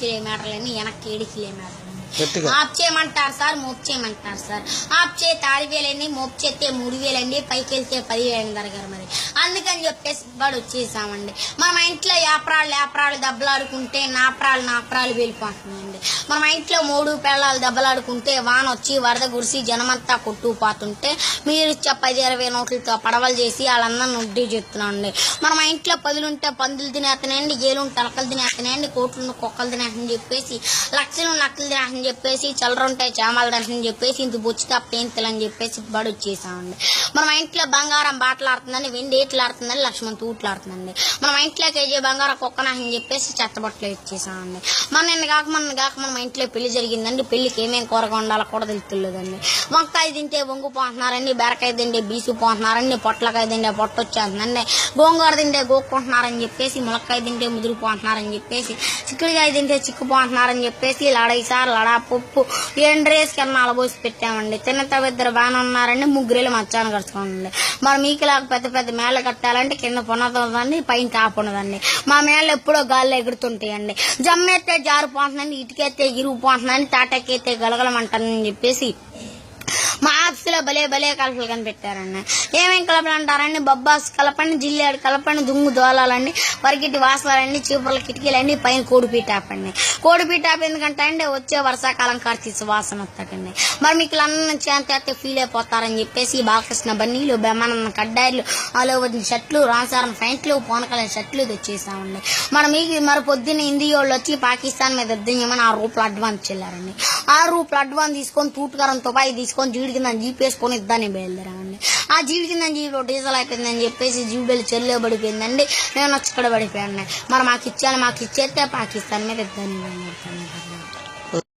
కిలోమీటర్లని వెనక్కి 7 కిలోమీటర్లు ఆప్ చేయమంటారు సార్, మోపు చేయమంటారు సార్. ఆప్ చేస్తే 6,000 అండి, మోపు చేస్తే 3,000 అండి, పైకి వెళ్తే 10,000 దగ్గర. మరి అందుకని చెప్పేసి వాడు వచ్చేసామండి. మన ఇంట్లో ఏప్రాళ్ళు దెబ్బలాడుకుంటే నాప్రాలు వెళ్ళిపోతుందండి. మన ఇంట్లో 3 పిల్లలు దెబ్బలాడుకుంటే వాన వచ్చి వరద గురిసి జనమంతా కొట్టుకుపోతుంటే మీరు ఇచ్చే 10-20 నోట్లతో పడవలు చేసి వాళ్ళందరూ నొడ్డి చెప్తున్నాండి. మన ఇంట్లో 10 ఉంటే పందులు తినేస్తున్నాయండి, ఏలు తలకలు తినేస్తున్నాయండి, కోట్లు కుక్కలు తినేస్తని చెప్పేసి, లక్షలు నక్కలు తినేస్తని చెప్పేసి, చల్లరుంటాయి చామాలు తినేస్తని చెప్పేసి, ఇంత బొచ్చి తప్పేంతలని చెప్పేసి బడి వచ్చేసామండి. మన ఇంట్లో బంగారం బాటలాడుతుందని, వెండి ఏట్లాడుతుందని, లక్ష్మణ్ తూట్లాడుతుందండి. మన ఇంట్లో కేజీ బంగారం కుక్కనాని చెప్పేసి చెత్తబట్టలు ఇచ్చేసామండి. మన కాక మన ఇంట్లో పెళ్లి జరిగిందండి. పెళ్లికి ఏమేమి కూరగా ఉండాలో కూడా తెలుతులేదండి. వంకాయ తింటే వంగిపోతున్నారండి, బెరకాయ తింటే బీసిపోతున్నారండి, పొట్లకాయ తింటే పొట్టొచ్చేస్తుందండి, గోంగూర తింటే గోక్కుంటున్నారని చెప్పేసి, ములక్కాయ తింటే ముదిరిపోతున్నారని చెప్పేసి, చిక్కుడుకాయ తింటే చిక్కుపోతున్నారని చెప్పేసి, లడా పప్పు ఎండ్రేసి కన్నా పోసి పెట్టామండి. తిన్నత ఇద్దరు బాగానే ఉన్నారండి, 3 మచ్చాను కడుచుకోండి. మరి మీకులాగా పెద్ద మేళ కట్టాలంటే కింద పునదండి, పైన టాప్ ఉన్నదండి. మా మేళ ఎప్పుడో గాల్లో ఎగురుతుంటాయండి. జమ్మెత్తే జారిపోతుందండి, ఇటుకెత్తే ఇరిగిపోతుందండి, తాటకెత్తే గలగలమంటానని చెప్పేసి మా ఆఫీసులో భలే కలపలు కనిపెట్టారండి. ఏమేం కలపలు అంటారండి? బొబ్బాస్ కలపండి, జిల్లాడు కలపండి, దుమ్ము దోలాలండి, పరిగిట్టి వాసలండి, చీపుర్ల కిటికీలండి, పైన కోడిపీటాపండి. కోడిపీటాప ఎందుకంటే అండి వచ్చే వర్షాకాలం కార్తీక వాసన వస్తాకండి. మరి మీకు అన్నం చేస్తే ఫీల్ అయిపోతారని చెప్పేసి బాలకృష్ణ బన్నీలు, బెమ్మన్న కడ్డాయిలు, ఆలోవదిన షర్ట్లు, రామసారం ప్యాంట్లు, పోనకల షర్ట్లు తెచ్చేసామండి. మరి పొద్దున్న హిందీ వాళ్ళు వచ్చి పాకిస్తాన్ మీద యుద్ధం చేయమని 6 రూపాయలు అడ్వాన్స్ చెల్లారండి. 6 రూపాయలు అడ్వాన్స్ తీసుకొని తూటుకారం తుపాయి తీసుకొని జీడి కింద జీప్ వేసుకొని ఇద్దాన్ని బయలుదేరామండి. ఆ జీడి కింద జీలో డీజిల్ అయిపోయిందని చెప్పేసి జీబులు చెల్లె పడిపోయిందండి. నేను వచ్చి ఇక్కడ పడిపోయాను. మరి మాకు ఇచ్చేస్తే పాకిస్తాన్ మీద ఇద్దాన్ని బయలుదేరుతాను.